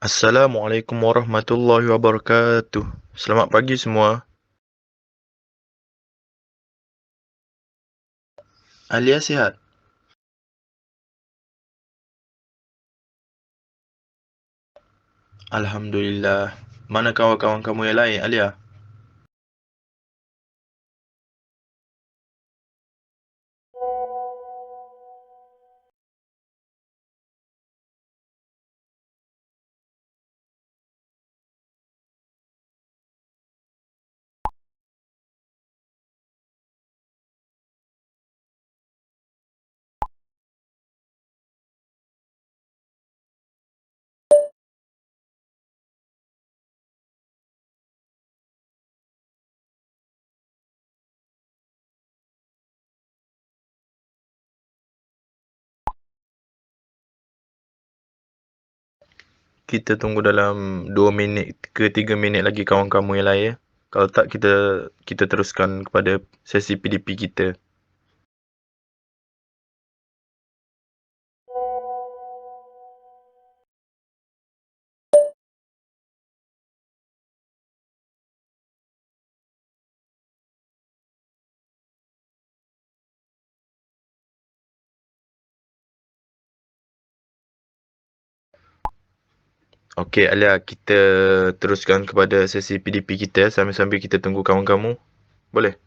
Assalamualaikum warahmatullahi wabarakatuh. Selamat pagi semua. Alia sihat? Alhamdulillah. Mana kawan-kawan kamu yang lain, Alia? Kita tunggu dalam 2 minit ke 3 minit lagi kawan kamu yang lain, ya. Kalau tak, kita teruskan kepada sesi PDP kita. Okey, Alia, kita teruskan kepada sesi PDP kita sambil-sambil kita tunggu kawan kamu. Boleh?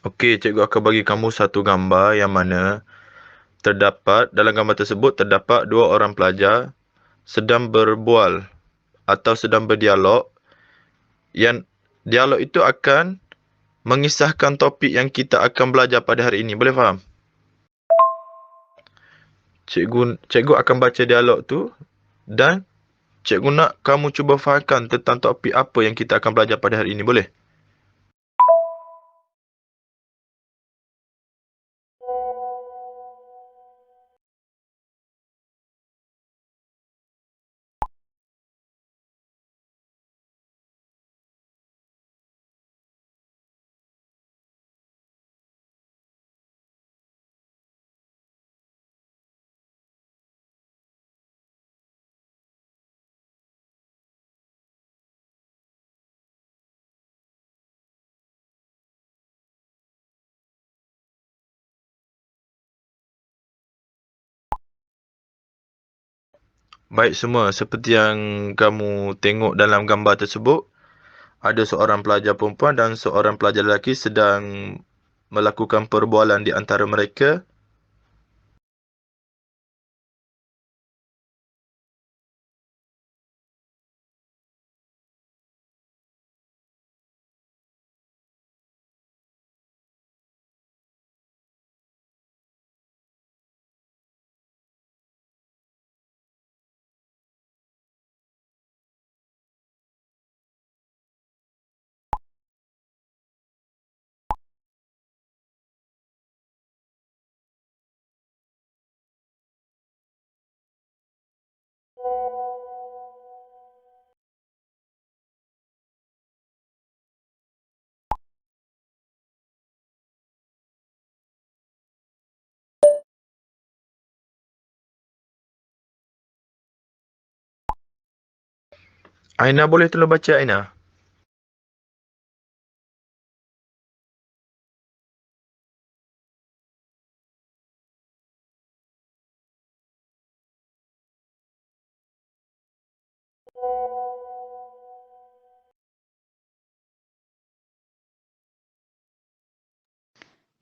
Okey, cikgu akan bagi kamu satu gambar yang mana dalam gambar tersebut terdapat dua orang pelajar sedang berbual atau sedang berdialog, yang dialog itu akan mengisahkan topik yang kita akan belajar pada hari ini. Boleh faham? Cikgu akan baca dialog tu dan cikgu nak kamu cuba fahamkan tentang topik apa yang kita akan belajar pada hari ini. Boleh? Baik semua, seperti yang kamu tengok dalam gambar tersebut, ada seorang pelajar perempuan dan seorang pelajar lelaki sedang melakukan perbualan di antara mereka. Aina, boleh tolong baca, Aina?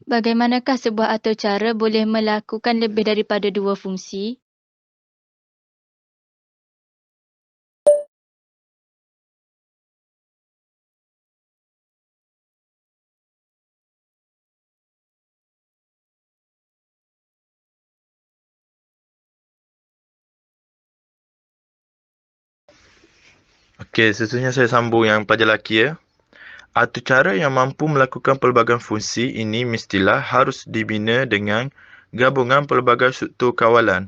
Bagaimanakah sebuah atur cara boleh melakukan lebih daripada dua fungsi? Okey, seterusnya saya sambung yang pelajar lelaki ya. Atur cara yang mampu melakukan pelbagai fungsi ini mestilah harus dibina dengan gabungan pelbagai struktur kawalan.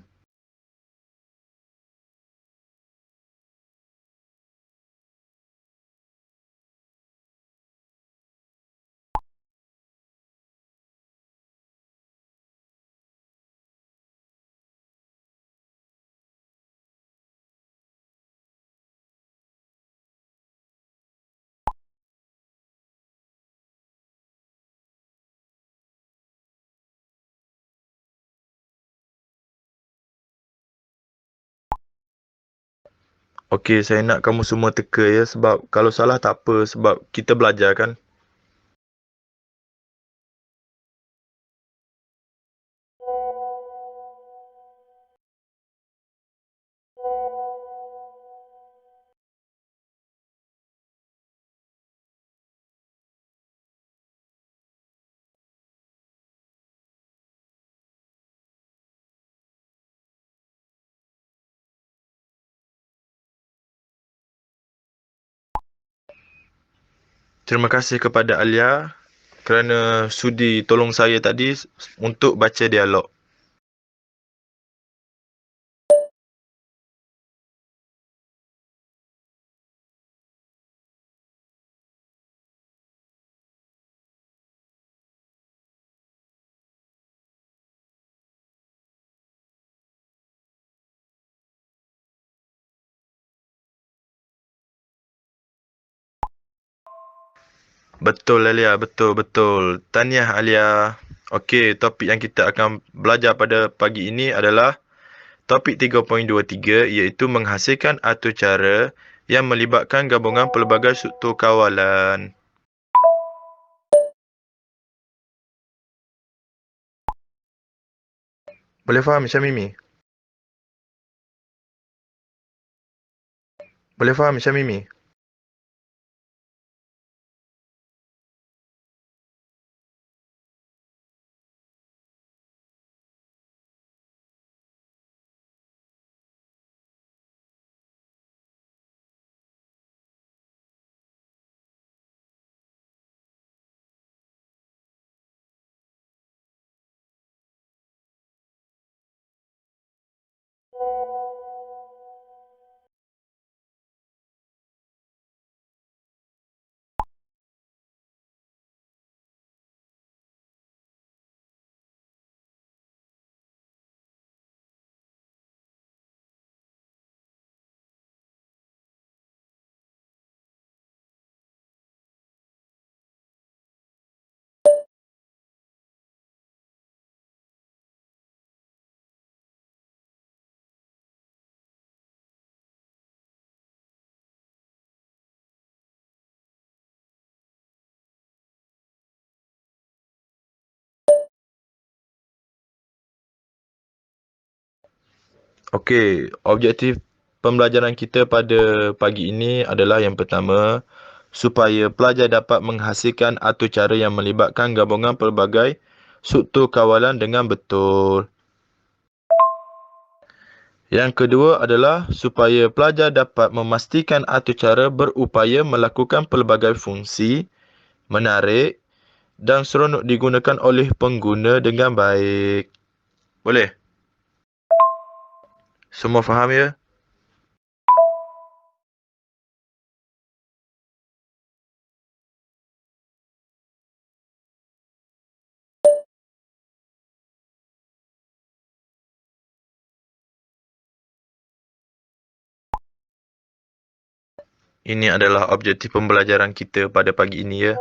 Okey, saya nak kamu semua teka ya, sebab kalau salah tak apa, sebab kita belajar kan. Terima kasih kepada Alia kerana sudi tolong saya tadi untuk baca dialog. Betul Alia, betul. Tahniah Alia. Okey, topik yang kita akan belajar pada pagi ini adalah topik 3.23 iaitu menghasilkan atur cara yang melibatkan gabungan pelbagai struktur kawalan. Boleh faham Syamimi? Boleh faham Syamimi? Okey, objektif pembelajaran kita pada pagi ini adalah yang pertama, supaya pelajar dapat menghasilkan atur cara yang melibatkan gabungan pelbagai struktur kawalan dengan betul. Yang kedua adalah supaya pelajar dapat memastikan atur cara berupaya melakukan pelbagai fungsi, menarik dan seronok digunakan oleh pengguna dengan baik. Boleh? Semua faham ya? Ini adalah objektif pembelajaran kita pada pagi ini ya.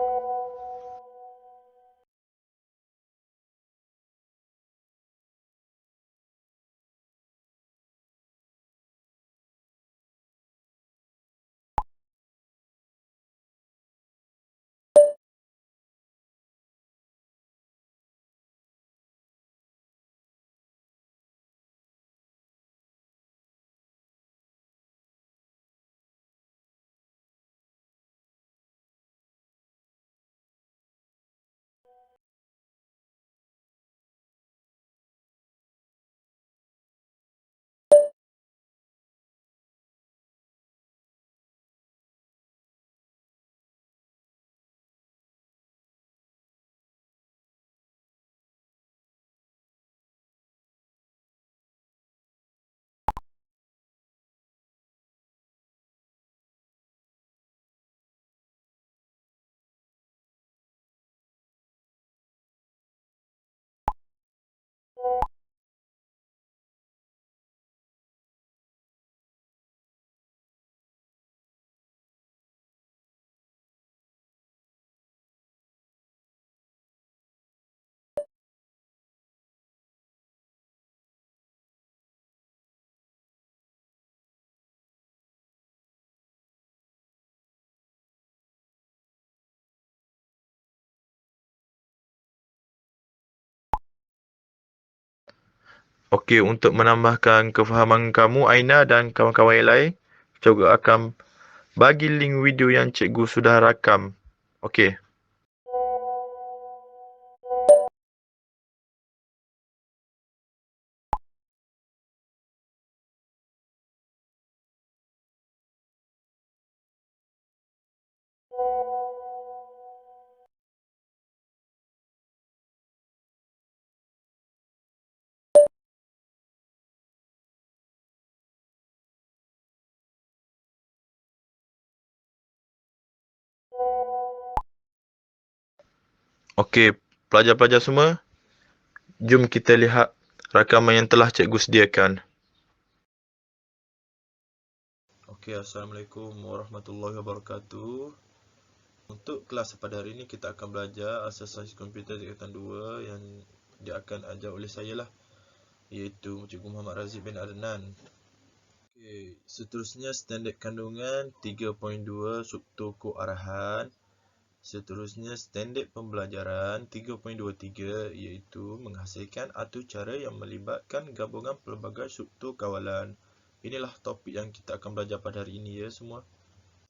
Okey, untuk menambahkan kefahaman kamu, Aina dan kawan-kawan yang lain, cikgu akan bagi link video yang cikgu sudah rakam. Okey. Okey, pelajar-pelajar semua, jom kita lihat rakaman yang telah cikgu sediakan. Okey, Assalamualaikum warahmatullahi wabarakatuh. Untuk kelas pada hari ini kita akan belajar asas sains komputer tingkatan 2 yang dia akan ajar oleh saya lah, iaitu Cikgu Muhammad Razif bin Adnan. Okey, seterusnya standard kandungan 3.2 subtokok arahan. Seterusnya standard pembelajaran 3.23 iaitu menghasilkan atur cara yang melibatkan gabungan pelbagai struktur kawalan. Inilah topik yang kita akan belajar pada hari ini ya semua.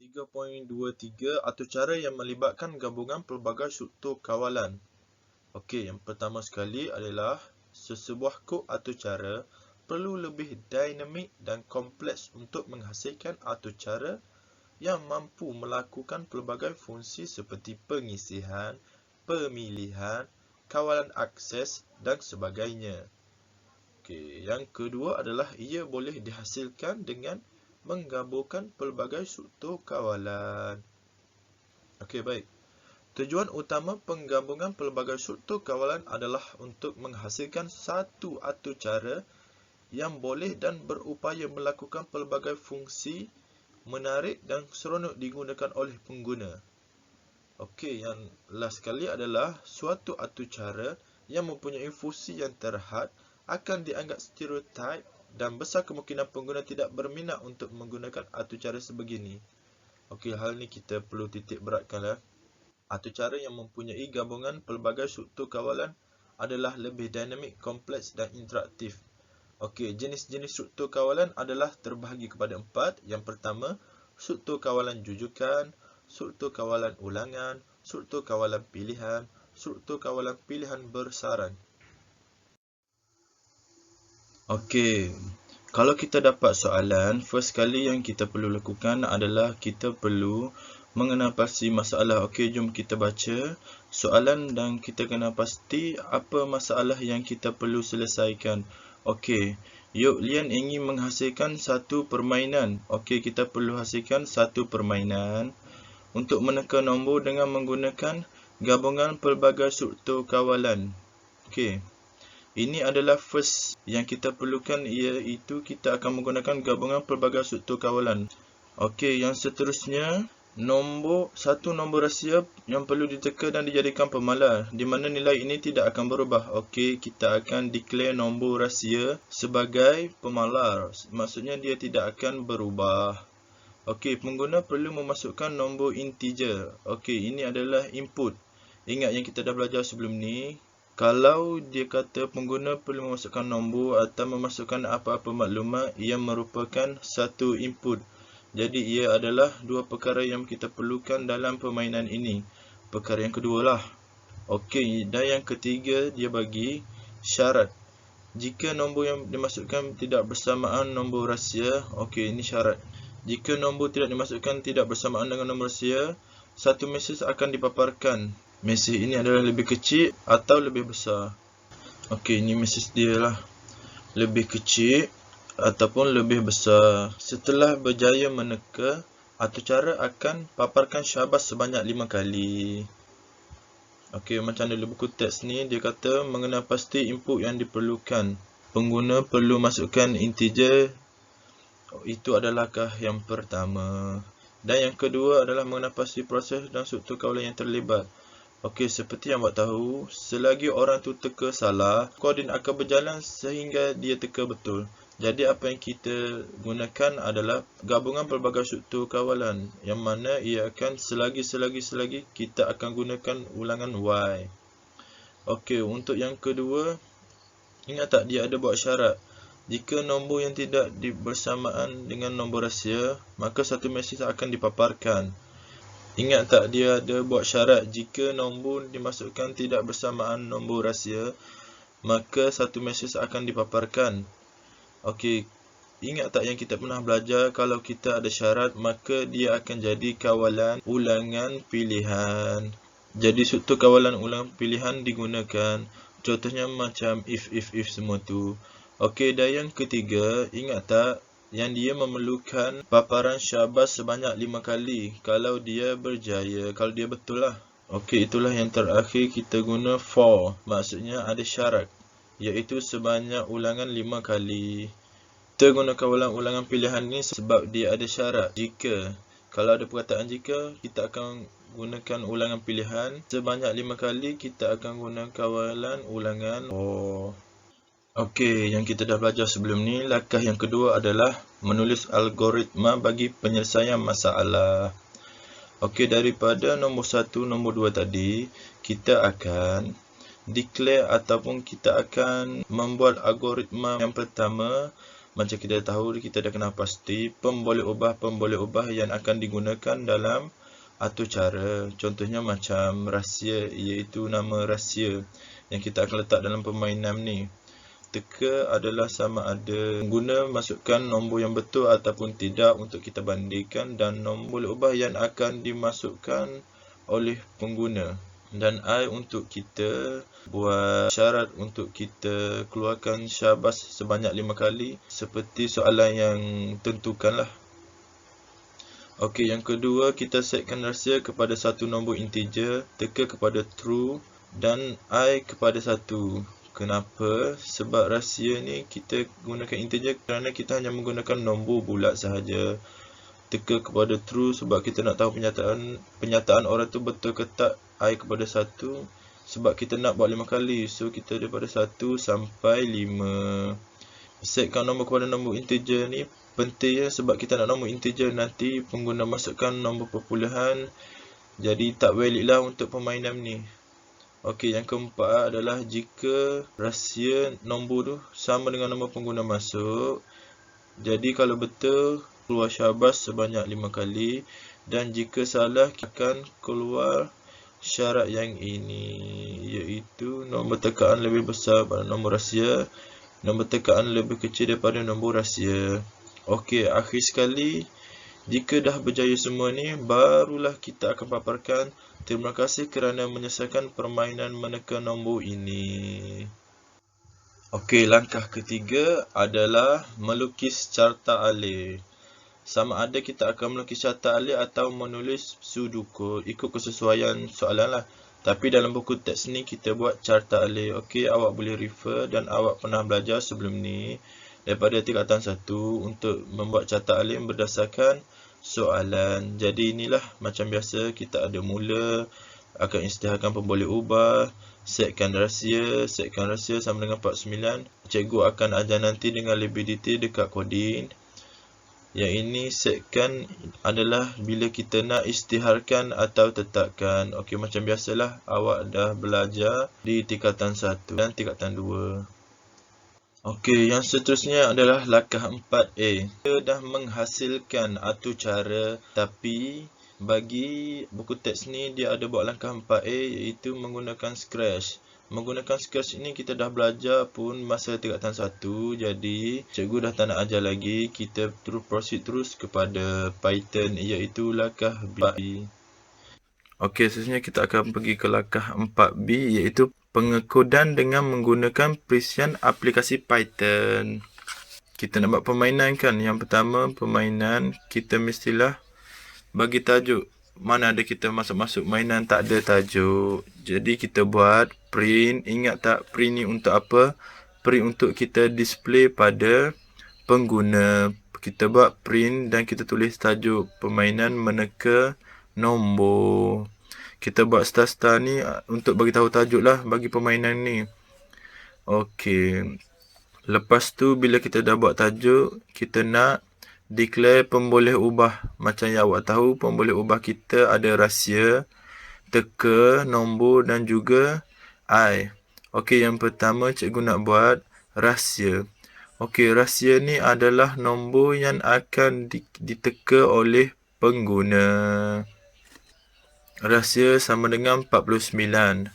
3.23 atur cara yang melibatkan gabungan pelbagai struktur kawalan. Okey, yang pertama sekali adalah sesebuah kod atur cara perlu lebih dinamik dan kompleks untuk menghasilkan atur cara yang mampu melakukan pelbagai fungsi seperti pengisian, pemilihan, kawalan akses dan sebagainya. Okey, yang kedua adalah ia boleh dihasilkan dengan menggabungkan pelbagai struktur kawalan. Okey, baik. Tujuan utama penggabungan pelbagai struktur kawalan adalah untuk menghasilkan satu atur cara yang boleh dan berupaya melakukan pelbagai fungsi menarik dan seronok digunakan oleh pengguna. Okey, yang last sekali adalah suatu atur cara yang mempunyai fungsi yang terhad akan dianggap stereotip dan besar kemungkinan pengguna tidak berminat untuk menggunakan atur cara sebegini. Okey, hal ni kita perlu titik beratkanlah. Atur cara yang mempunyai gabungan pelbagai struktur kawalan adalah lebih dinamik, kompleks dan interaktif. Okey, jenis-jenis struktur kawalan adalah terbahagi kepada 4. Yang pertama, struktur kawalan jujukan, struktur kawalan ulangan, struktur kawalan pilihan, struktur kawalan pilihan bersaran. Okey, kalau kita dapat soalan, first kali yang kita perlu lakukan adalah kita perlu mengenal pasti masalah. Okey, jom kita baca soalan dan kita kena pasti apa masalah yang kita perlu selesaikan. Okey, Yok Lian ingin menghasilkan satu permainan. Okey, kita perlu hasilkan satu permainan untuk meneka nombor dengan menggunakan gabungan pelbagai struktur kawalan. Okey, ini adalah first yang kita perlukan, iaitu kita akan menggunakan gabungan pelbagai struktur kawalan. Okey, yang seterusnya satu nombor rahsia yang perlu diteka dan dijadikan pemalar, di mana nilai ini tidak akan berubah. Okey, kita akan declare nombor rahsia sebagai pemalar. Maksudnya dia tidak akan berubah. Okey, pengguna perlu memasukkan nombor integer. Okey, ini adalah input. Ingat yang kita dah belajar sebelum ni. Kalau dia kata pengguna perlu memasukkan nombor atau memasukkan apa-apa maklumat, ia merupakan satu input. Jadi ia adalah dua perkara yang kita perlukan dalam permainan ini. Perkara yang kedua lah. Okey, dan yang ketiga dia bagi syarat. Jika nombor yang dimasukkan tidak bersamaan nombor rahsia, okey, ini syarat. Jika nombor tidak dimasukkan tidak bersamaan dengan nombor rahsia, satu mesej akan dipaparkan. Mesej ini adalah lebih kecil atau lebih besar. Okey, ini mesej dia lah. Lebih kecil ataupun lebih besar. Setelah berjaya meneka, atur cara akan paparkan syabas sebanyak 5 kali. Okey, macam dalam buku teks ni, dia kata mengenal pasti input yang diperlukan. Pengguna perlu masukkan integer. Itu adalah langkah yang pertama. Dan yang kedua adalah mengenal pasti proses dan struktur kawalan yang terlibat. Okey, seperti yang awak tahu, selagi orang tu teka salah, koordinat akan berjalan sehingga dia teka betul. Jadi apa yang kita gunakan adalah gabungan pelbagai struktur kawalan, yang mana ia akan selagi kita akan gunakan ulangan Y. Okey, untuk yang kedua, Ingat tak dia ada buat syarat? Jika nombor yang tidak bersamaan dengan nombor rahsia, maka satu mesej akan dipaparkan. Ingat tak dia ada buat syarat? Jika nombor dimasukkan tidak bersamaan nombor rahsia, maka satu mesej akan dipaparkan. Okey, ingat tak yang kita pernah belajar, kalau kita ada syarat, maka dia akan jadi kawalan ulangan pilihan. Jadi struktur kawalan ulangan pilihan digunakan. Contohnya macam if semua tu. Okey, dan yang ketiga, ingat tak yang dia memerlukan paparan syabas sebanyak 5 kali kalau dia berjaya, kalau dia betul lah. Okey, itulah yang terakhir kita guna for. Maksudnya ada syarat, iaitu sebanyak ulangan 5 kali. Kita guna kawalan ulangan pilihan ni sebab dia ada syarat. Jika, kalau ada perkataan jika, kita akan gunakan ulangan pilihan. Sebanyak 5 kali, kita akan guna kawalan ulangan for. Okey, yang kita dah belajar sebelum ni, langkah yang kedua adalah menulis algoritma bagi penyelesaian masalah. Okey, daripada nombor 1, nombor 2 tadi, kita akan declare ataupun kita akan membuat algoritma yang pertama. Macam kita tahu, kita dah kenal pasti pemboleh ubah yang akan digunakan dalam atur cara. Contohnya macam rahsia, iaitu nama rahsia yang kita akan letak dalam permainan ni. Teka adalah sama ada guna masukkan nombor yang betul ataupun tidak untuk kita bandingkan, dan nombor boleh ubah yang akan dimasukkan oleh pengguna. Dan I untuk kita buat syarat untuk kita keluarkan syabas sebanyak 5 kali seperti soalan yang tentukanlah. Okey, yang kedua, kita setkan rahsia kepada satu nombor integer, teka kepada true dan I kepada 1. Kenapa? Sebab rahsia ni kita gunakan integer kerana kita hanya menggunakan nombor bulat sahaja. Teka kepada true sebab kita nak tahu penyataan orang tu betul ke tak. I kepada 1 sebab kita nak buat 5 kali. So kita daripada 1 sampai 5. Setkan nombor kepada nombor integer ni penting ya, sebab kita nak nombor integer nanti pengguna masukkan nombor perpuluhan, jadi tak valid lah untuk permainan ni. Okey, yang keempat adalah jika rahsia nombor tu sama dengan nombor pengguna masuk. Jadi kalau betul, keluar syabas sebanyak 5 kali, dan jika salah, akan keluar syarat yang ini, iaitu nombor tekaan lebih besar pada nombor rahsia, nombor tekaan lebih kecil daripada nombor rahsia. Okey, akhir sekali, jika dah berjaya semua ni, barulah kita akan paparkan terima kasih kerana menyelesaikan permainan meneka nombor ini. Okey, langkah ketiga adalah melukis carta alih. Sama ada kita akan melukis carta alih atau menulis sudoku, ikut kesesuaian soalan lah. Tapi dalam buku teks ni kita buat carta alih. Okey, awak boleh refer dan awak pernah belajar sebelum ni daripada tingkatan 1 untuk membuat carta alih berdasarkan soalan. Jadi inilah macam biasa, kita ada mula, akan isytiharkan pemboleh ubah, setkan rahsia sama dengan 49. Cikgu akan ajar nanti dengan lebih detail dekat kodin. Yang ini setkan adalah bila kita nak isytiharkan atau tetapkan. Okey, macam biasalah awak dah belajar di tingkatan 1 dan tingkatan 2. Okey, yang seterusnya adalah langkah 4A. Kita dah menghasilkan atur cara, tapi bagi buku teks ni dia ada buat langkah 4A, iaitu menggunakan Scratch. Menggunakan Scratch ini kita dah belajar pun masa tingkatan 1, jadi cikgu dah tak nak ajar lagi. Kita proceed terus kepada Python, iaitu langkah B. Okey, seterusnya kita akan pergi ke langkah 4B, iaitu pengekodan dengan menggunakan perisian aplikasi Python. Kita nak buat permainan kan. Yang pertama, permainan kita mestilah bagi tajuk. Mana ada kita masuk-masuk mainan tak ada tajuk. Jadi kita buat print. Ingat tak print ni untuk apa? Print untuk kita display pada pengguna. Kita buat print dan kita tulis tajuk permainan meneka nombor. Kita buat star ni untuk bagi tahu tajuk lah bagi permainan ni. Okey. Lepas tu bila kita dah buat tajuk, kita nak declare pemboleh ubah. Macam yang awak tahu, pemboleh ubah kita ada rahsia, teka, nombor dan juga I. Okey, yang pertama cikgu nak buat rahsia. Okey, rahsia ni adalah nombor yang akan diteka oleh pengguna. Rahsia sama dengan 49.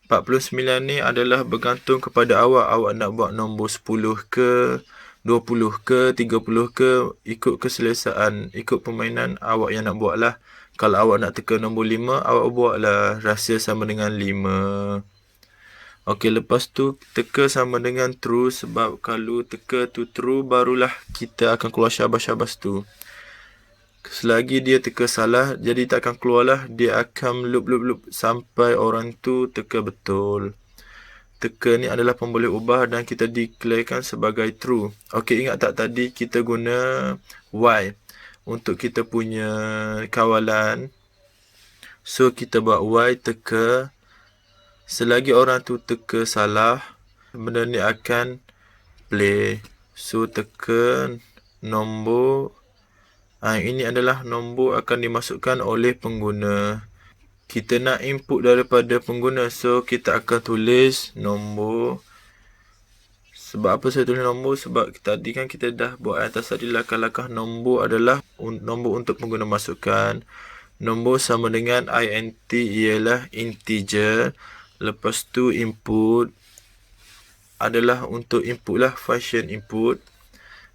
49 ni adalah bergantung kepada awak. Awak nak buat nombor 10 ke, 20 ke, 30 ke, ikut keselesaan, ikut permainan awak yang nak buat lah. Kalau awak nak teka nombor 5, awak buatlah rahsia sama dengan 5. Okey, lepas tu teka sama dengan true, sebab kalau teka tu true, barulah kita akan keluar syabas-syabas tu. Selagi dia teka salah, jadi tak akan keluar lah. Dia akan loop sampai orang tu teka betul. Teka ni adalah pemboleh ubah dan kita declarekan sebagai true. Okey, ingat tak tadi kita guna Y untuk kita punya kawalan. So, kita buat Y teka. Selagi orang tu teka salah, benda ni akan play. So, teka nombor. Ini adalah nombor akan dimasukkan oleh pengguna. Kita nak input daripada pengguna, so kita akan tulis nombor. Sebab apa saya tulis nombor? Sebab tadi kan kita dah buat atas tadi langkah-langkah nombor adalah nombor untuk pengguna masukkan. Nombor sama dengan int ialah integer. Lepas tu input adalah untuk input lah, function input.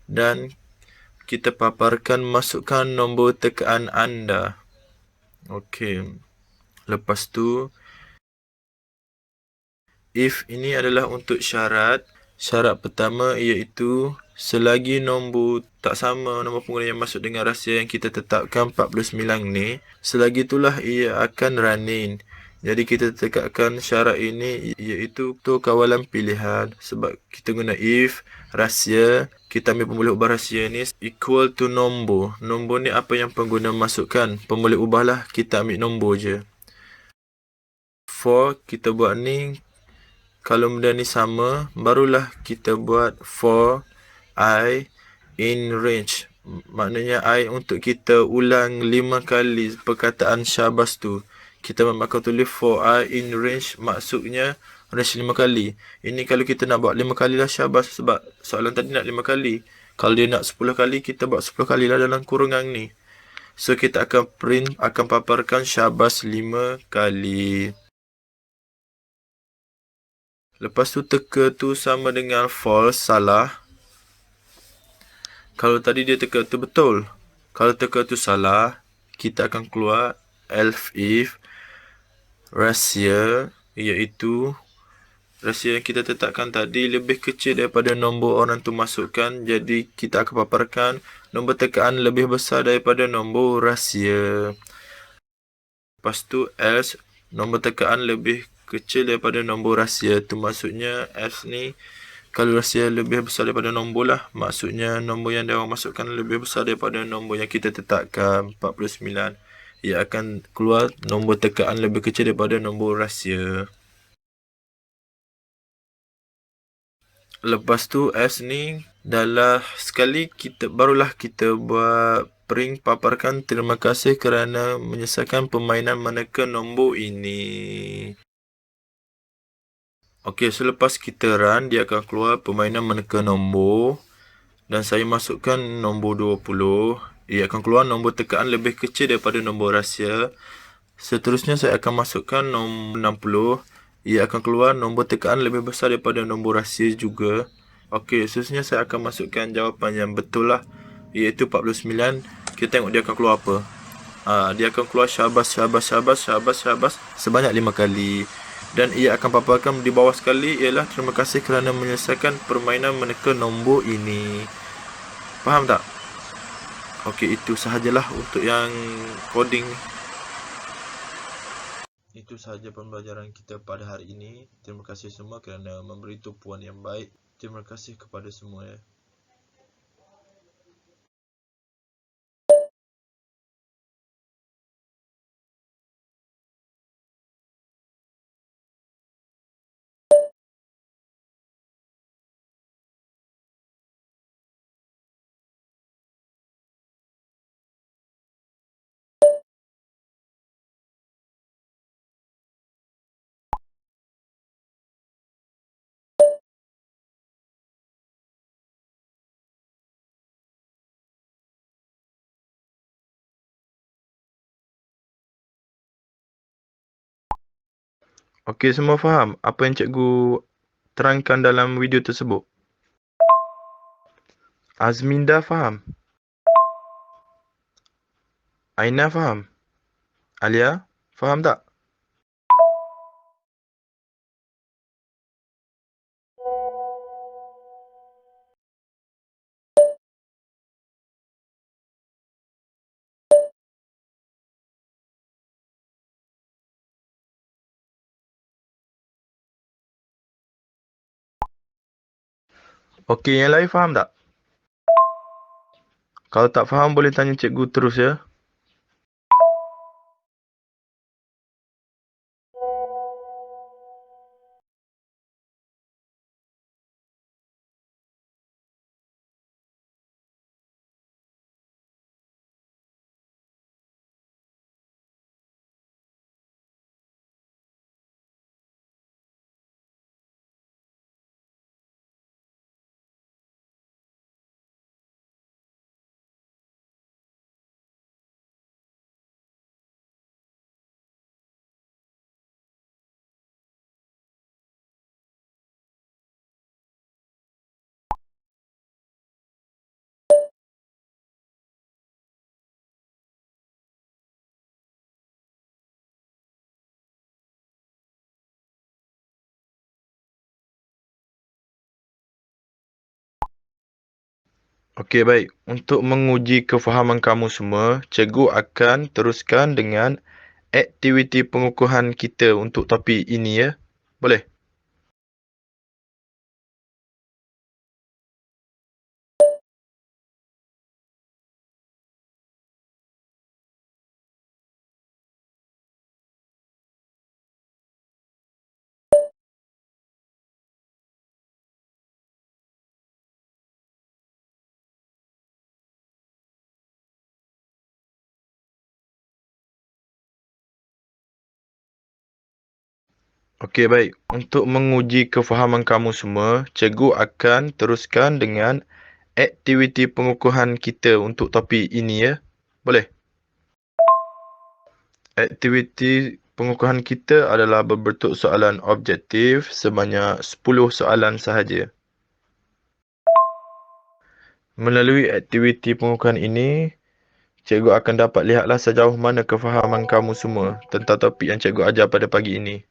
Dan kita paparkan masukkan nombor tekaan anda. Okey. Lepas tu, if ini adalah untuk syarat. Syarat pertama iaitu selagi nombor tak sama nombor pengguna yang masuk dengan rahsia yang kita tetapkan 49 ni, selagi itulah ia akan running. Jadi kita tekatkan syarat ini iaitu tu kawalan pilihan. Sebab kita guna if rahsia, kita ambil pemboleh ubah rahsia ni equal to nombor. Nombor ni apa yang pengguna masukkan, pemboleh ubahlah, kita ambil nombor je. For kita buat ni, kalau benda ni sama, barulah kita buat for I in range. Maknanya I untuk kita ulang 5 kali perkataan syabas tu. Kita akan tulis for I in range, maksudnya range 5 kali. Ini kalau kita nak buat 5 kali lah syabas, sebab soalan tadi nak 5 kali. Kalau dia nak 10 kali, kita buat 10 kali lah dalam kurungan ni. So kita akan print, akan paparkan syabas 5 kali. Lepas tu teka tu sama dengan false, salah. Kalau tadi dia teka tu betul. Kalau teka tu salah, kita akan keluar else if rahsia, iaitu rahsia yang kita tetapkan tadi lebih kecil daripada nombor orang tu masukkan. Jadi kita akan paparkan nombor tekaan lebih besar daripada nombor rahsia. Lepas tu else, nombor tekaan lebih kecil daripada nombor rahsia. Tu maksudnya else ni, kalau rahsia lebih besar daripada nombor lah, maksudnya nombor yang dia orang masukkan lebih besar daripada nombor yang kita tetapkan 49. Ia akan keluar nombor tekaan lebih kecil daripada nombor rahsia. Lepas tu S ni, barulah kita buat print paparkan terima kasih kerana menyelesaikan permainan meneka nombor ini. Okey, selepas kita run, dia akan keluar permainan meneka nombor. Dan saya masukkan nombor 20. Ia akan keluar nombor tekaan lebih kecil daripada nombor rahsia. Seterusnya saya akan masukkan nombor 60. Ia akan keluar nombor tekaan lebih besar daripada nombor rahsia juga. Okey, seterusnya saya akan masukkan jawapan yang betul lah, iaitu 49. Kita tengok dia akan keluar apa. Dia akan keluar syabas sebanyak 5 kali. Dan ia akan paparkan di bawah sekali ialah terima kasih kerana menyelesaikan permainan meneka nombor ini. Faham tak? Okey, itu sahajalah untuk yang coding ni. Itu sahaja pembelajaran kita pada hari ini. Terima kasih semua kerana memberi tumpuan yang baik. Terima kasih kepada semua ya. Okey, semua faham apa yang cikgu terangkan dalam video tersebut? Azminda faham? Aina faham? Alia, faham tak? Okey, yang lain faham tak? Kalau tak faham, boleh tanya cikgu terus ya. Okey, baik. Untuk menguji kefahaman kamu semua, cikgu akan teruskan dengan aktiviti pengukuhan kita untuk topik ini ya. Boleh? Okey, baik. Untuk menguji kefahaman kamu semua, cikgu akan teruskan dengan aktiviti pengukuhan kita untuk topik ini ya. Boleh? Aktiviti pengukuhan kita adalah berbentuk soalan objektif sebanyak 10 soalan sahaja. Melalui aktiviti pengukuhan ini, cikgu akan dapat lihatlah sejauh mana kefahaman kamu semua tentang topik yang cikgu ajar pada pagi ini.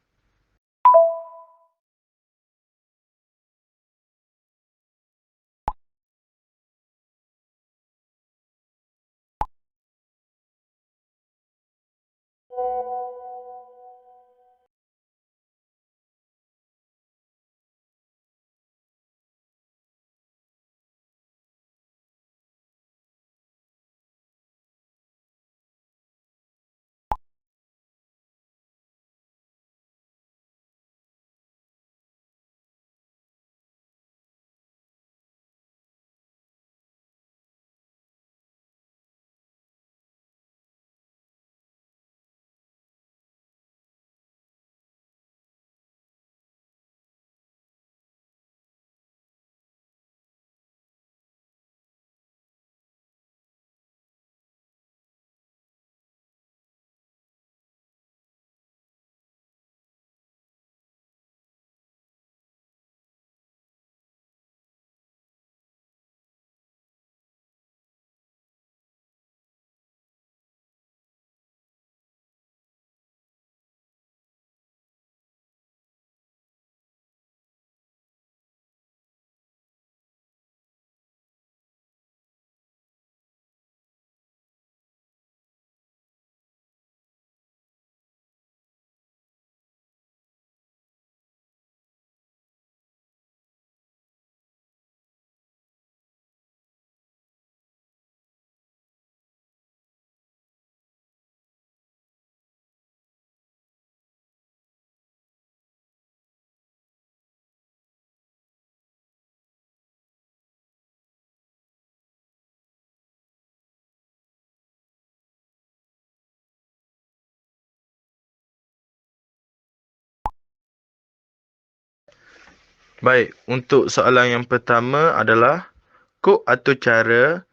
Baik, untuk soalan yang pertama adalah kod atau cara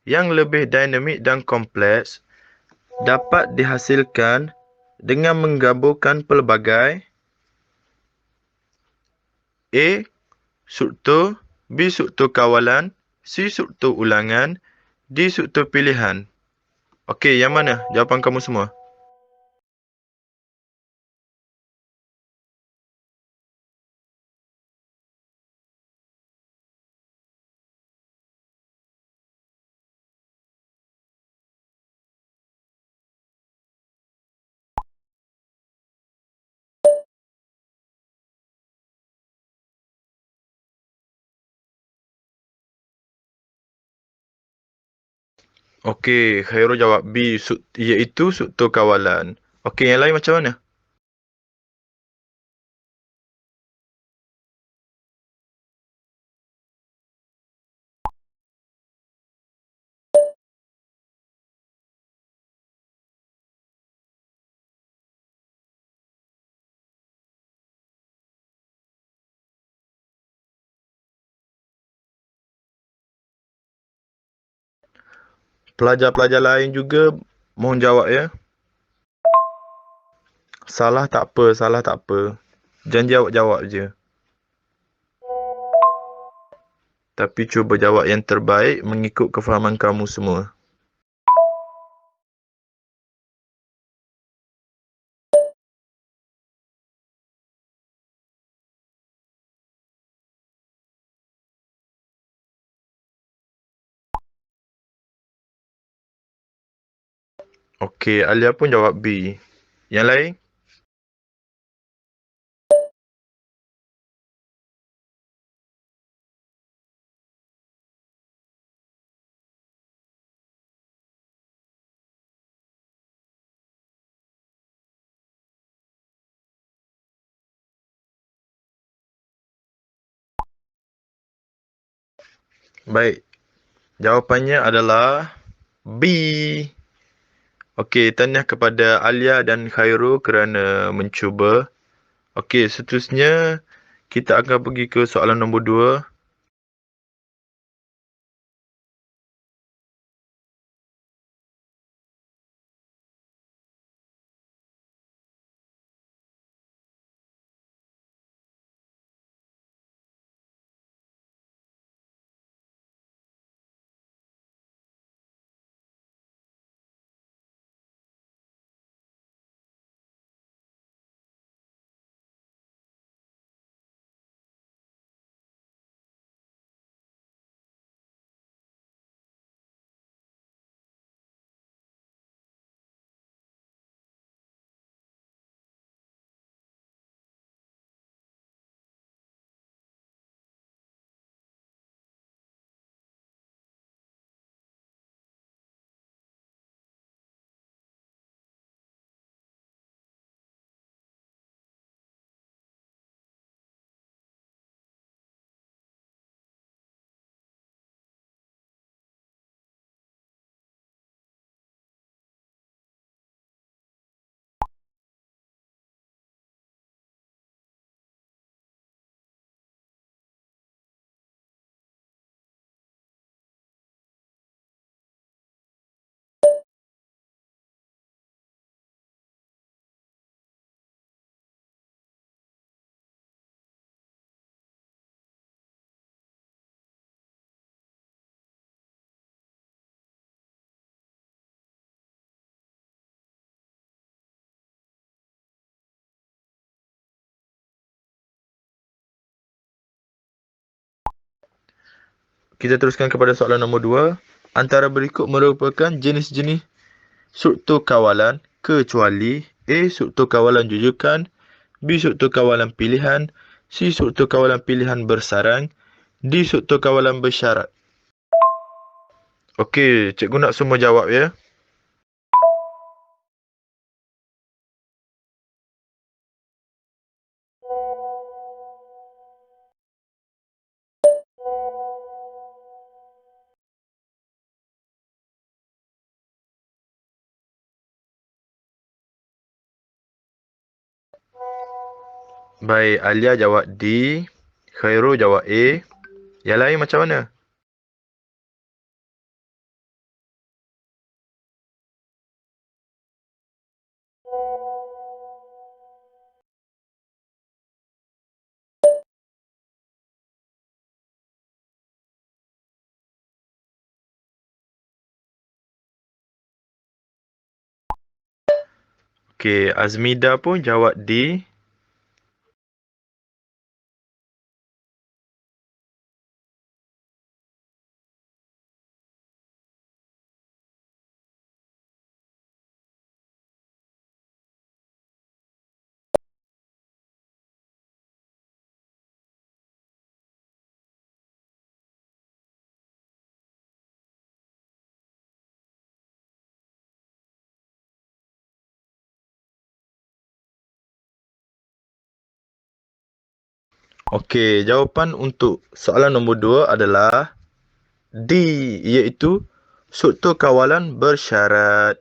yang lebih dinamik dan kompleks dapat dihasilkan dengan menggabungkan pelbagai A. Struktur, B. Struktur kawalan, C. Struktur ulangan, D. Struktur pilihan. Okey, yang mana jawapan kamu semua? Okey, Khairul jawab B, iaitu struktur kawalan. Okey, yang lain macam mana? Pelajar-pelajar lain juga mohon jawab ya. Salah tak apa. Jangan jawab-jawab je. Tapi cuba jawab yang terbaik mengikut kefahaman kamu semua. Okey, Alia pun jawab B. Yang lain? Baik. Jawapannya adalah B. Okey, tahniah kepada Alia dan Khairul kerana mencuba. Okey, seterusnya kita akan pergi ke soalan nombor 2. Kita teruskan kepada soalan nombor 2. Antara berikut merupakan jenis-jenis struktur kawalan kecuali A. Struktur kawalan jujukan, B. Struktur kawalan pilihan, C. Struktur kawalan pilihan bersarang, D. Struktur kawalan bersyarat. Okey, cikgu nak semua jawab ya. Baik, Alia jawab D, Khairul jawab A. Yang lain macam mana? Okey, Azmida pun jawab D. Okey, jawapan untuk soalan nombor 2 adalah D, iaitu struktur kawalan bersyarat.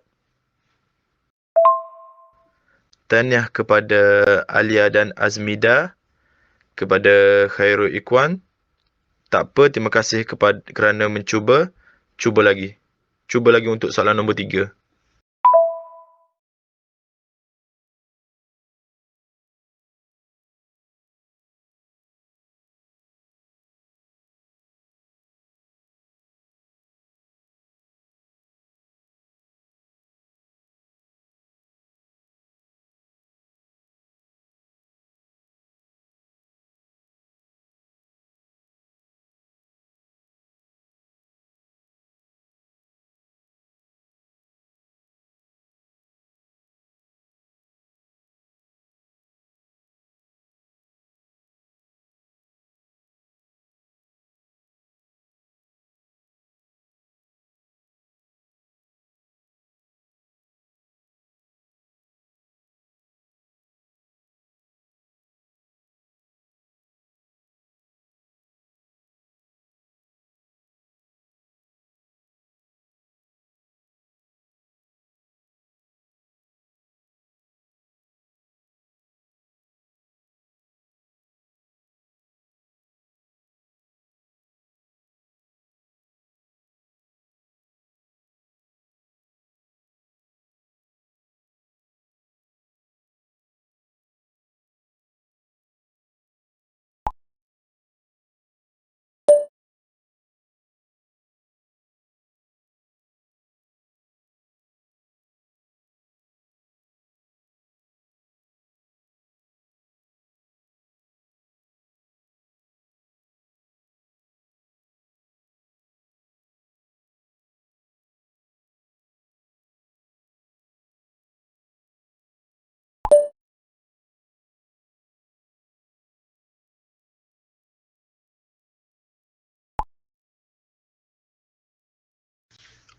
Tahniah kepada Alia dan Azmida, kepada Khairul Ikhwan. Tak apa, terima kasih kerana mencuba. Cuba lagi. Cuba lagi untuk soalan nombor 3.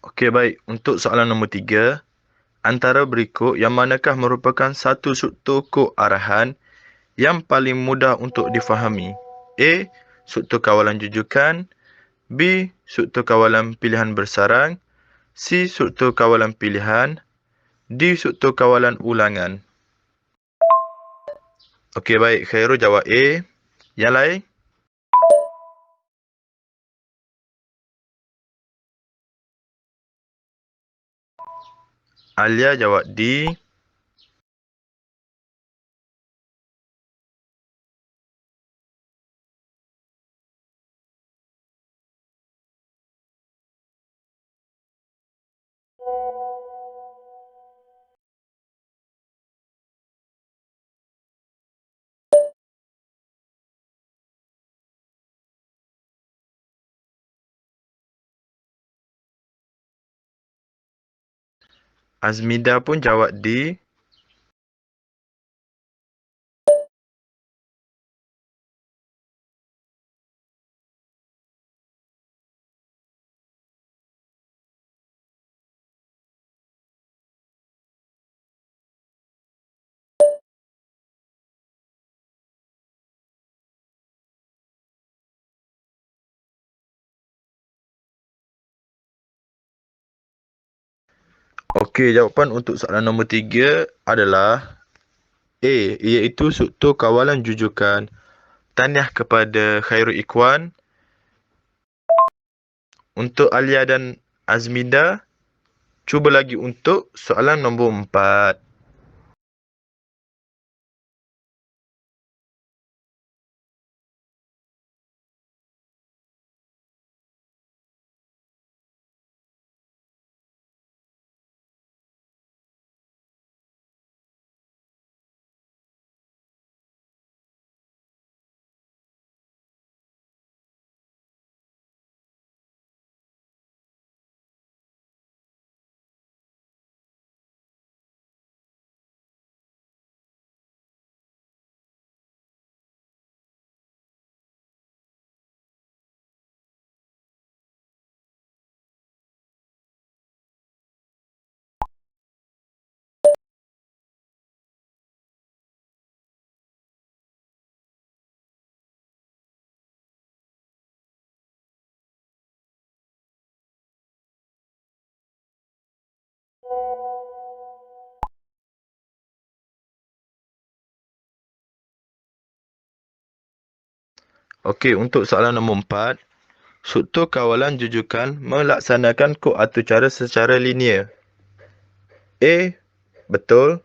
Okey, baik. Untuk soalan nombor 3, antara berikut yang manakah merupakan satu struktur kod arahan yang paling mudah untuk difahami? A. Struktur kawalan jujukan. B. Struktur kawalan pilihan bersarang. C. Struktur kawalan pilihan. D. Struktur kawalan ulangan. Okey, baik. Khairul jawab A. Yang lain? Alia jawab D. Azmida pun jawab D. Okey, jawapan untuk soalan nombor 3 adalah A, iaitu struktur kawalan jujukan. Tahniah kepada Khairul Ikhwan. Untuk Alia dan Azmida, cuba lagi untuk soalan nombor 4. Okey, untuk soalan nombor 4. Struktur kawalan jujukan melaksanakan kod atau cara secara linear. A. Betul.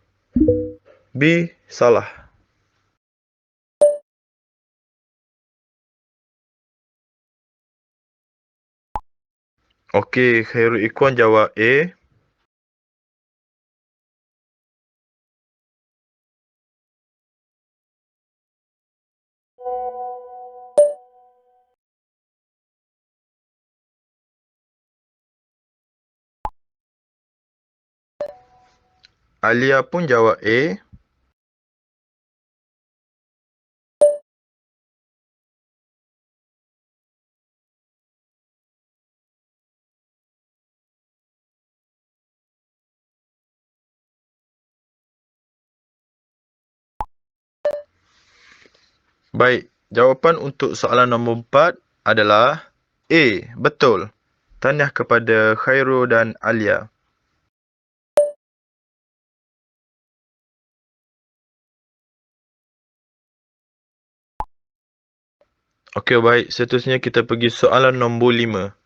B. Salah. Okey, Khairul Ikhwan jawab A. Alia pun jawab A. Baik, jawapan untuk soalan nombor 4 adalah A. Betul. Tahniah kepada Khairul dan Alia. Okey, baik. Seterusnya kita pergi soalan nombor 5.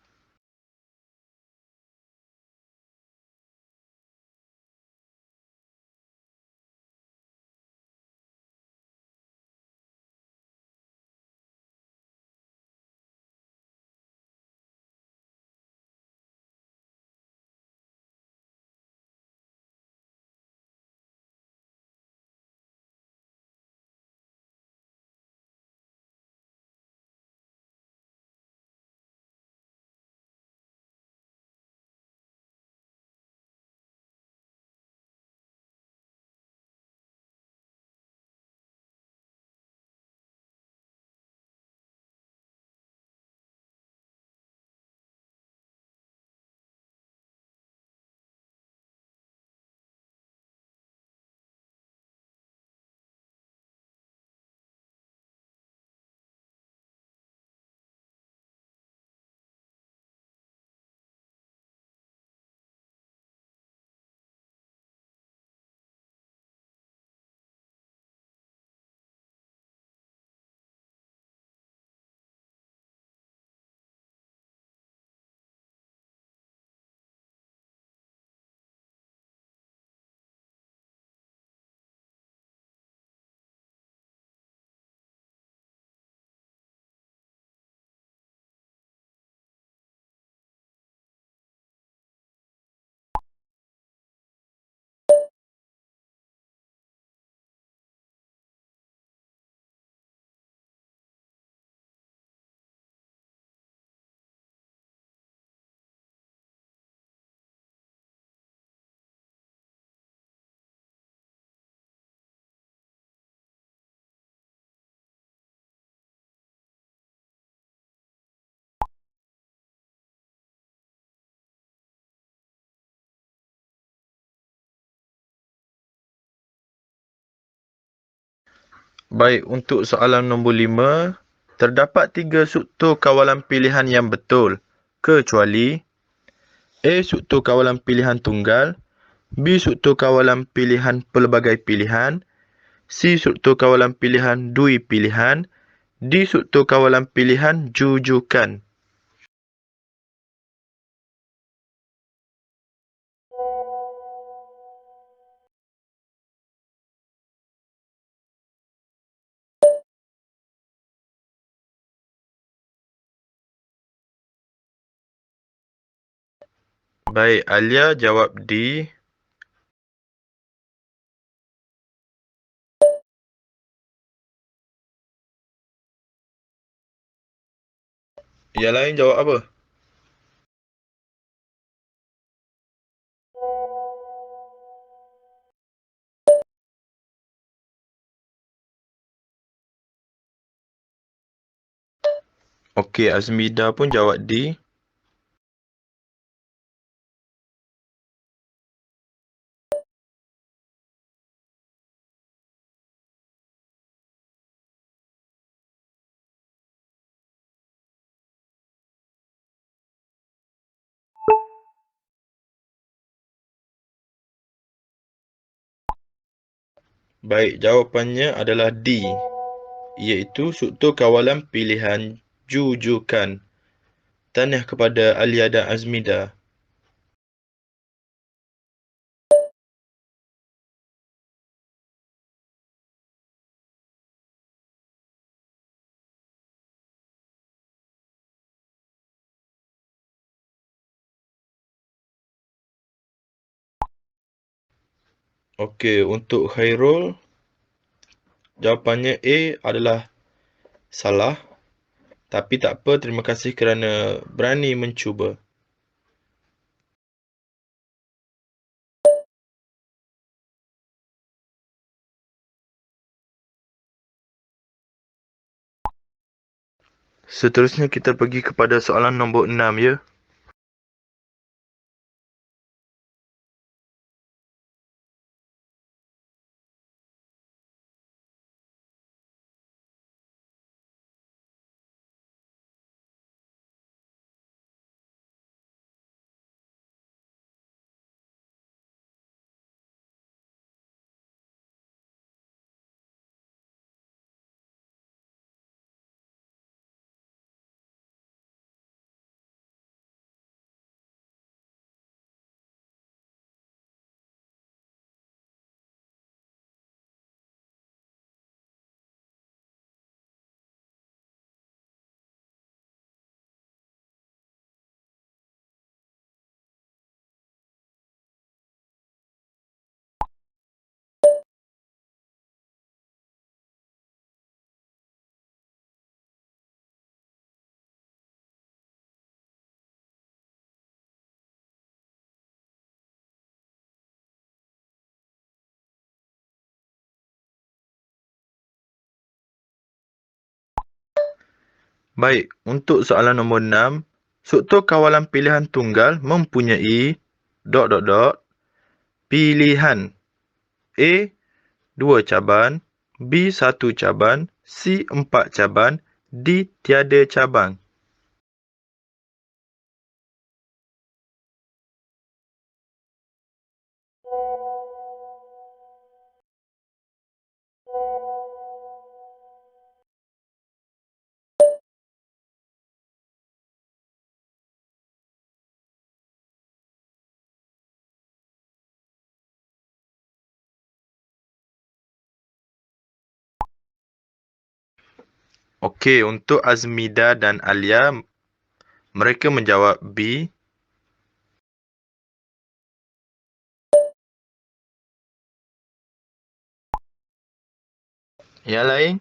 Baik, untuk soalan nombor 5, terdapat 3 struktur kawalan pilihan yang betul, kecuali A. Struktur kawalan pilihan tunggal, B. Struktur kawalan pilihan pelbagai pilihan, C. Struktur kawalan pilihan dui pilihan, D. Struktur kawalan pilihan jujukan. Baik, Alia jawab D. Yang lain jawab apa? Okey, Azmida pun jawab D. Baik, jawapannya adalah D. iaitu struktur kawalan pilihan jujukan. Tahniah kepada Alia dan Azmida. Okey, untuk Khairul, jawapannya A adalah salah. Tapi tak apa, terima kasih kerana berani mencuba. Seterusnya kita pergi kepada soalan nombor 6 ya. Baik, untuk soalan nombor 6, struktur kawalan pilihan tunggal mempunyai ... pilihan. A. 2 caban, B. 1 caban, C. 4 caban, D. tiada cabang. Okey, untuk Azmida dan Alia, mereka menjawab B. Yang lain?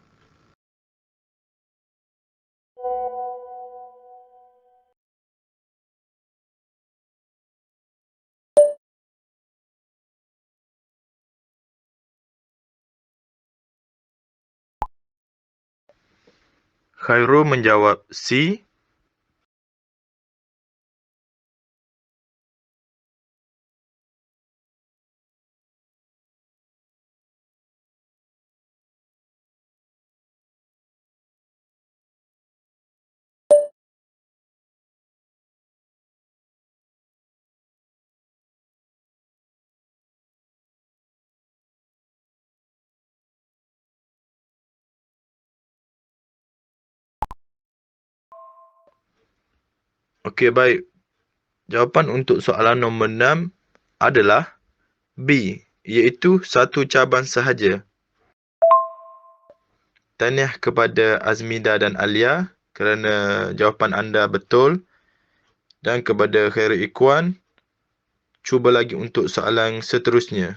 Khairul menjawab C. Okey, baik. Jawapan untuk soalan nombor 6 adalah B, iaitu 1 caban sahaja. Tahniah kepada Azmida dan Alia kerana jawapan anda betul. Dan kepada Khairul Ikhwan, cuba lagi untuk soalan seterusnya.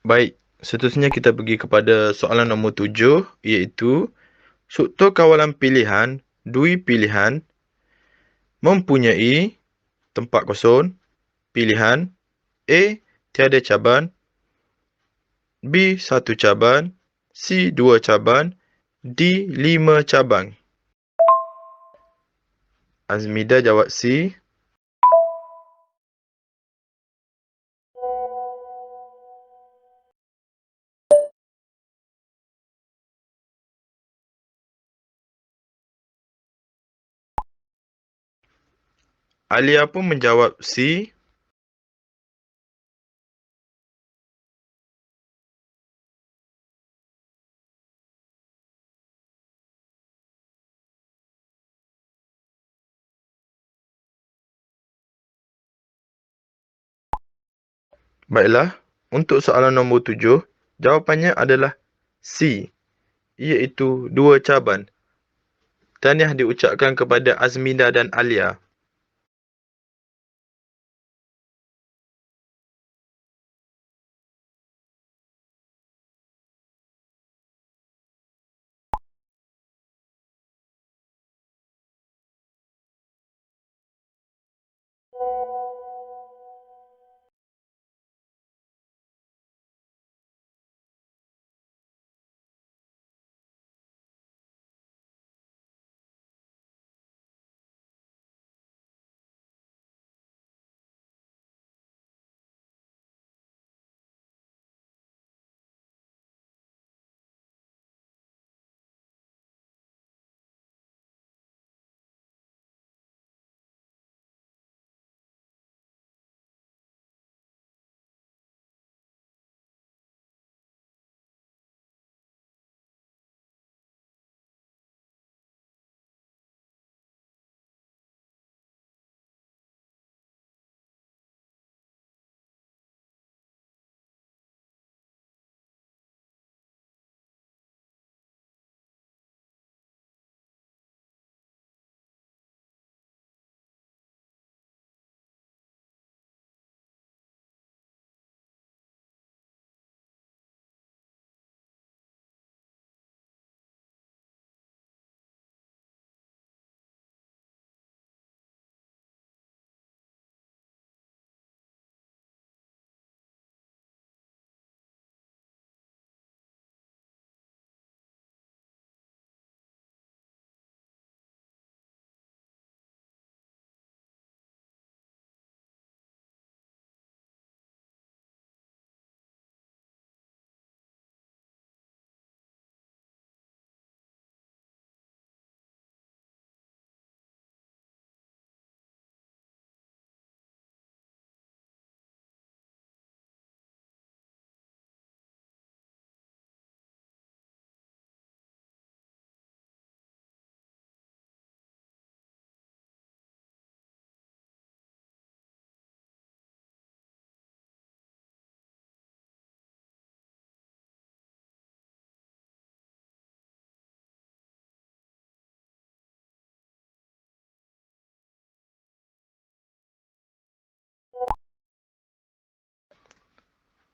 Baik, seterusnya kita pergi kepada soalan nombor 7, iaitu struktur kawalan pilihan, dui pilihan mempunyai tempat kosong, pilihan A. Tiada caban, B. Satu caban, C. Dua caban, D. Lima caban. Azmida jawab C. Alia pun menjawab C. Baiklah, untuk soalan nombor 7, jawapannya adalah C, iaitu dua caban. Tahniah diucapkan kepada Azmida dan Alia.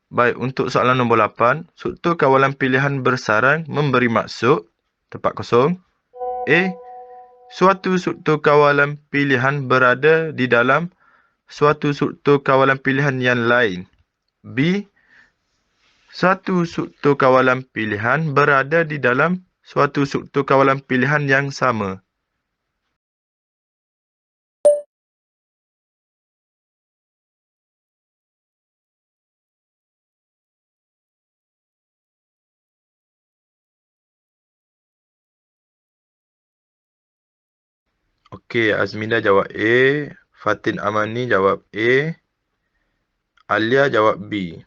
Baik, untuk soalan nombor 8, struktur kawalan pilihan bersarang memberi maksud tempat kosong. A. Suatu struktur kawalan pilihan berada di dalam suatu struktur kawalan pilihan yang lain. B. Suatu struktur kawalan pilihan berada di dalam suatu struktur kawalan pilihan yang sama. Okey, Azminda jawab A, Fatin Amani jawab A, Alia jawab B.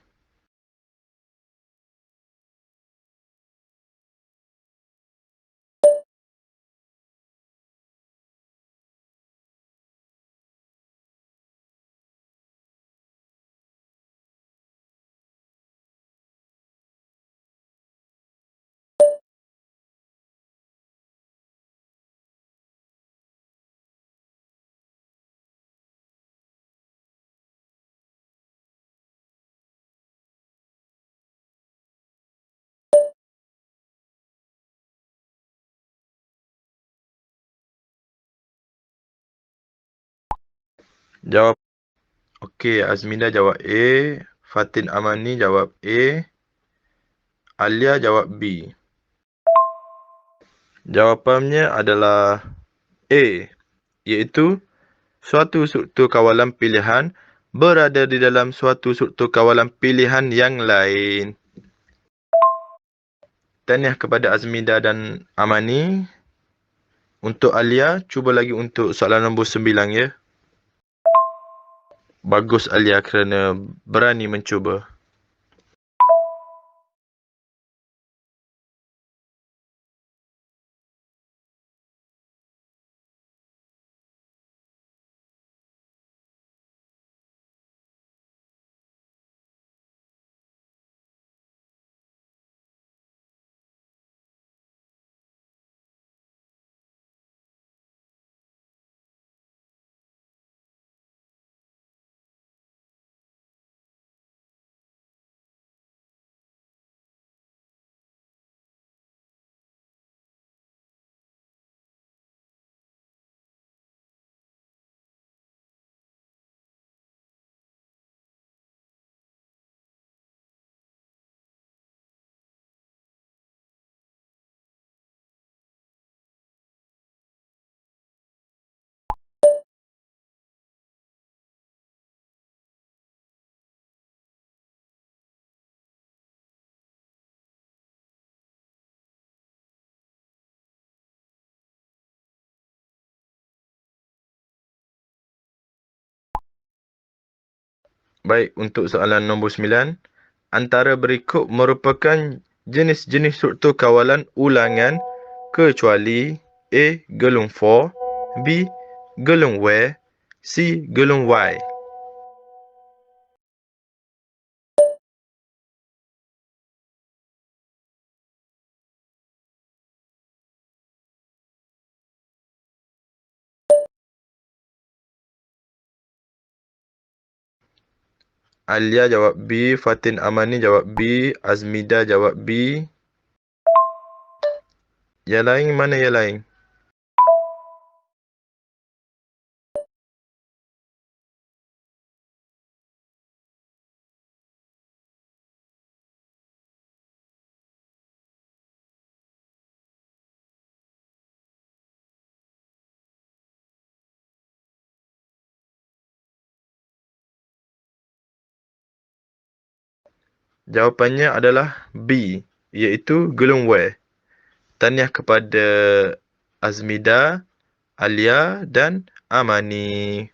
Jawab. Okey, Azminda jawab A. Fatin Amani jawab A. Alia jawab B. Jawapannya adalah A, iaitu suatu struktur kawalan pilihan berada di dalam suatu struktur kawalan pilihan yang lain. Tahniah kepada Azminda dan Amani. Untuk Alia, cuba lagi untuk soalan nombor 9 ya. Bagus Alia kerana berani mencuba. Baik, untuk soalan nombor 9. Antara berikut merupakan jenis-jenis struktur kawalan ulangan kecuali A. Gelung for, B. Gelung where, C. Gelung why. Alia jawab B, Fatin Amani jawab B, Azmida jawab B. Yang lain mana yang lain? Jawapannya adalah B, iaitu gelung where. Tahniah kepada Azmida, Alia dan Amani.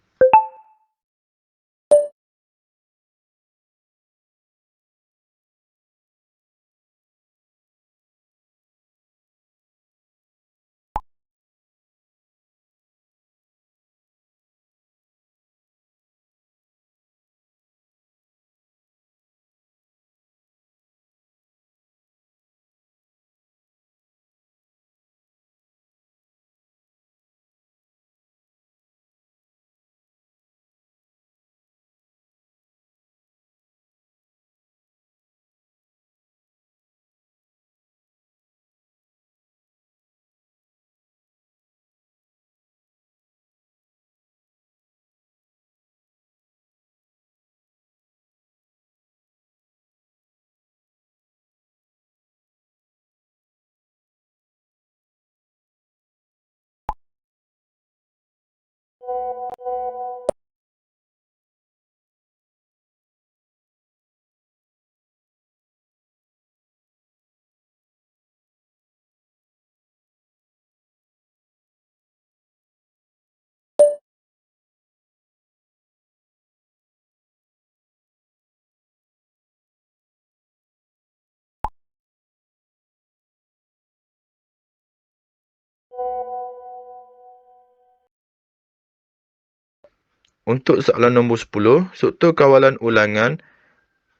Untuk soalan nombor 10, struktur kawalan ulangan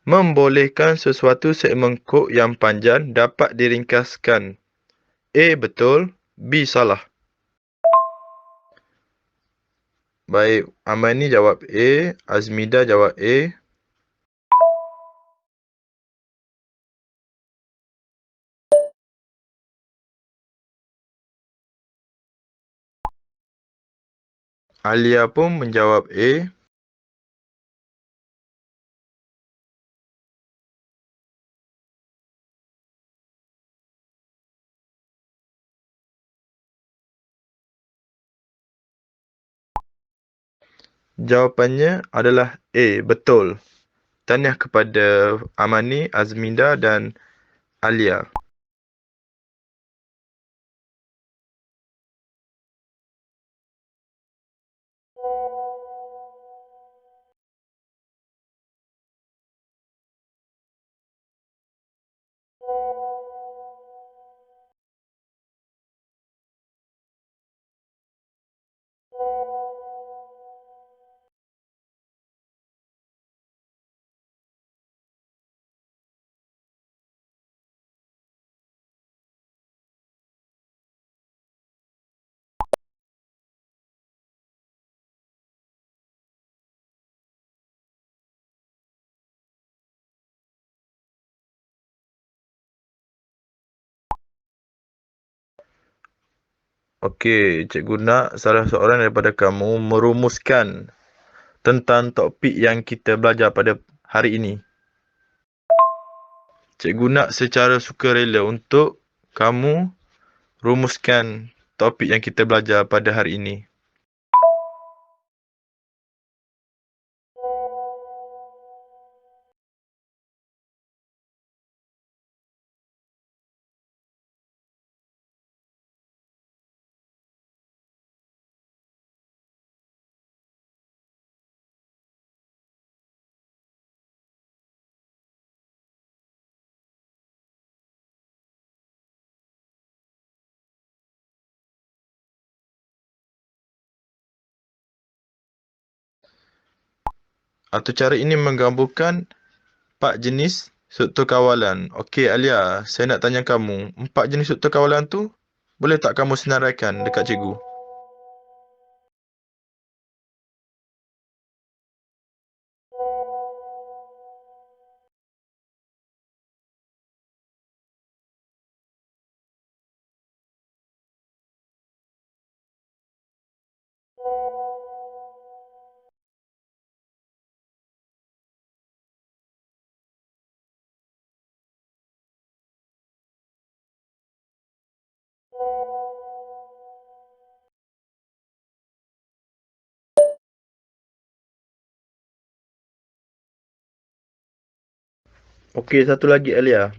membolehkan sesuatu segmen kod yang panjang dapat diringkaskan. A betul, B salah. Baik, Amani jawab A, Azmida jawab A. Alia pun menjawab A. Jawapannya adalah A, betul. Tahniah kepada Amani, Azminda dan Alia. Okey, Cikgu nak salah seorang daripada kamu merumuskan tentang topik yang kita belajar pada hari ini. Cikgu nak secara sukarela untuk kamu rumuskan topik yang kita belajar pada hari ini. Atau cara ini menggambarkan 4 jenis struktur kawalan. Okey Alia, saya nak tanya kamu, 4 jenis struktur kawalan tu boleh tak kamu senaraikan dekat cikgu? Okey, satu lagi Alia.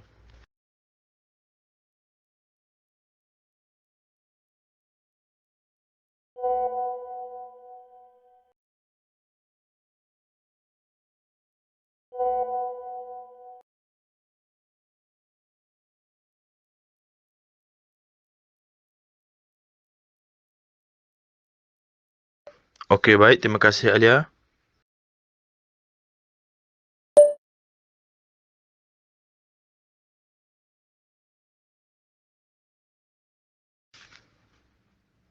Okey, baik. Terima kasih Alia.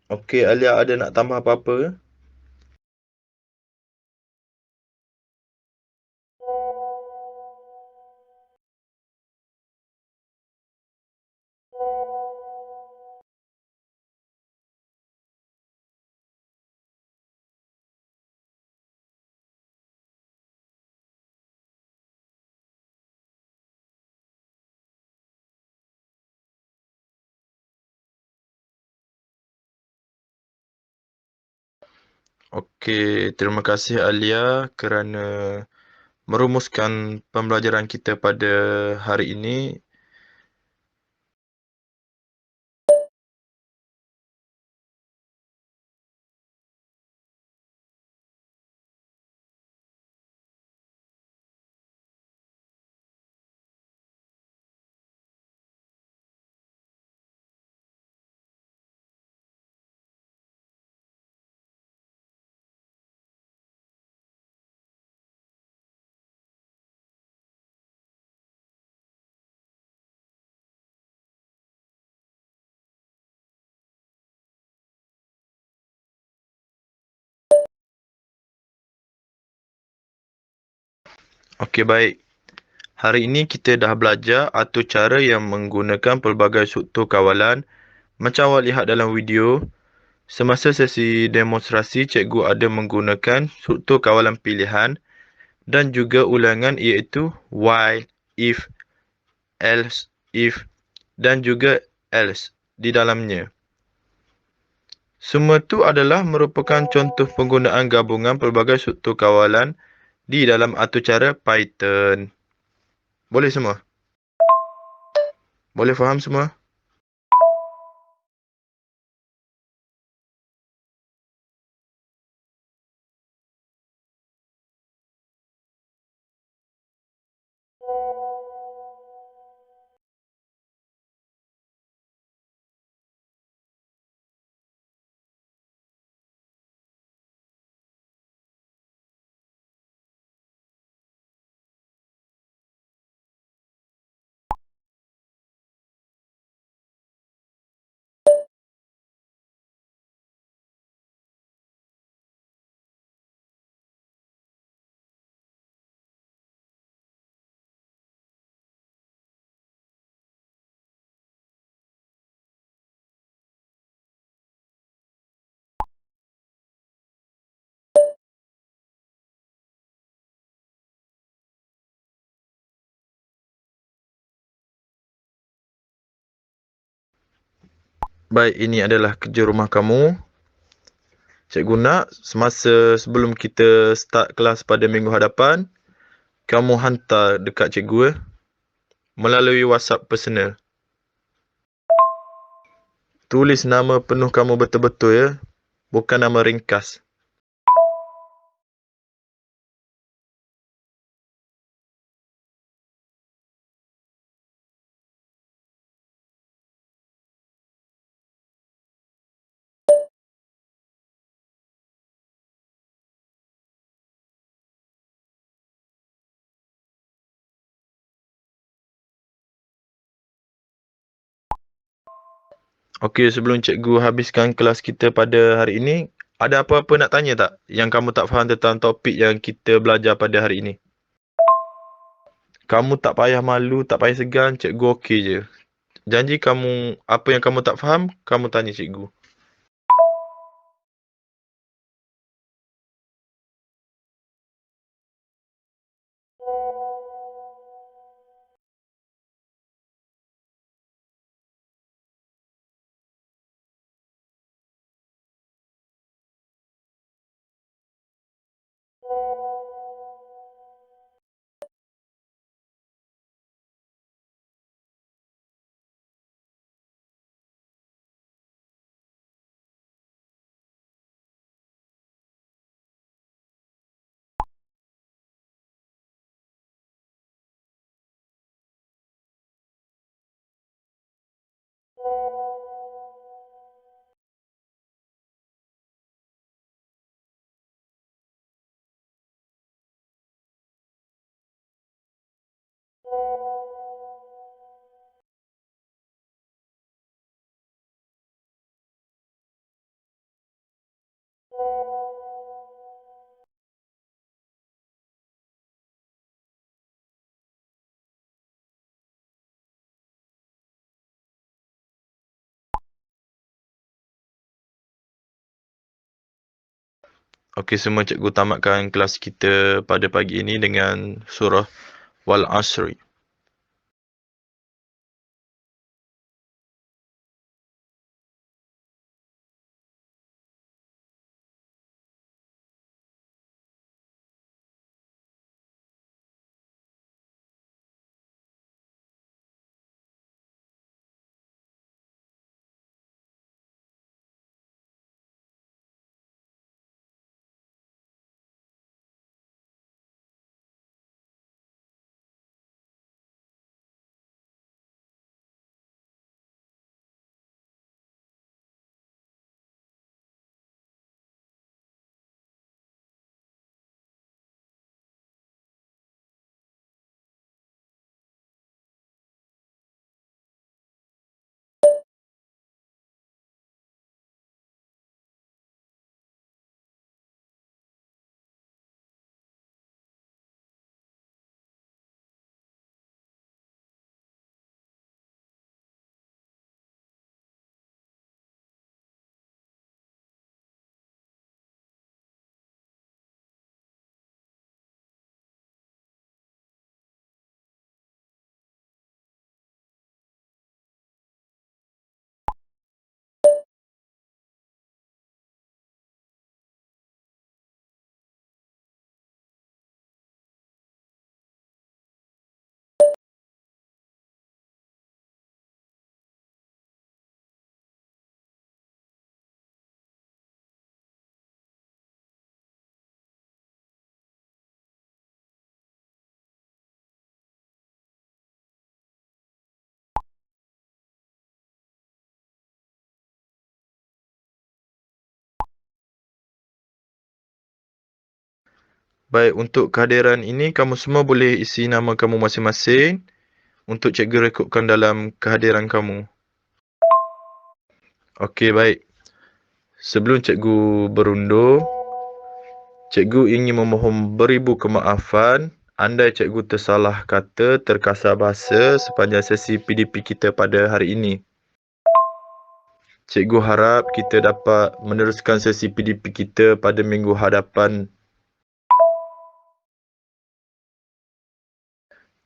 Okey, Alia ada nak tambah apa-apa? Okey, terima kasih Alia kerana merumuskan pembelajaran kita pada hari ini. Okey, baik. Hari ini kita dah belajar atur cara yang menggunakan pelbagai struktur kawalan. Macam awak lihat dalam video, semasa sesi demonstrasi, cikgu ada menggunakan struktur kawalan pilihan dan juga ulangan iaitu while, if, else, if dan juga else di dalamnya. Semua itu adalah merupakan contoh penggunaan gabungan pelbagai struktur kawalan di dalam atur cara Python. Boleh semua? Boleh faham semua? Baik, ini adalah kerja rumah kamu. Cikgu nak semasa sebelum kita start kelas pada minggu hadapan, kamu hantar dekat cikgu melalui WhatsApp personal. Tulis nama penuh kamu betul-betul bukan nama ringkas. Okey, sebelum cikgu habiskan kelas kita pada hari ini, ada apa-apa nak tanya tak yang kamu tak faham tentang topik yang kita belajar pada hari ini? Kamu tak payah malu, tak payah segan, cikgu okey je. Janji kamu, apa yang kamu tak faham, kamu tanya cikgu. Okey, semua cikgu tamatkan kelas kita pada pagi ini dengan surah Wal Asri. Baik, untuk kehadiran ini, kamu semua boleh isi nama kamu masing-masing untuk cikgu rekodkan dalam kehadiran kamu. Okey, baik. Sebelum cikgu berundur, cikgu ingin memohon beribu kemaafan andai cikgu tersalah kata, terkasar bahasa sepanjang sesi PDP kita pada hari ini. Cikgu harap kita dapat meneruskan sesi PDP kita pada minggu hadapan.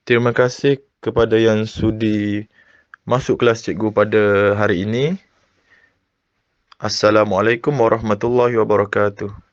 Terima kasih kepada yang sudi masuk kelas cikgu pada hari ini. Assalamualaikum warahmatullahi wabarakatuh.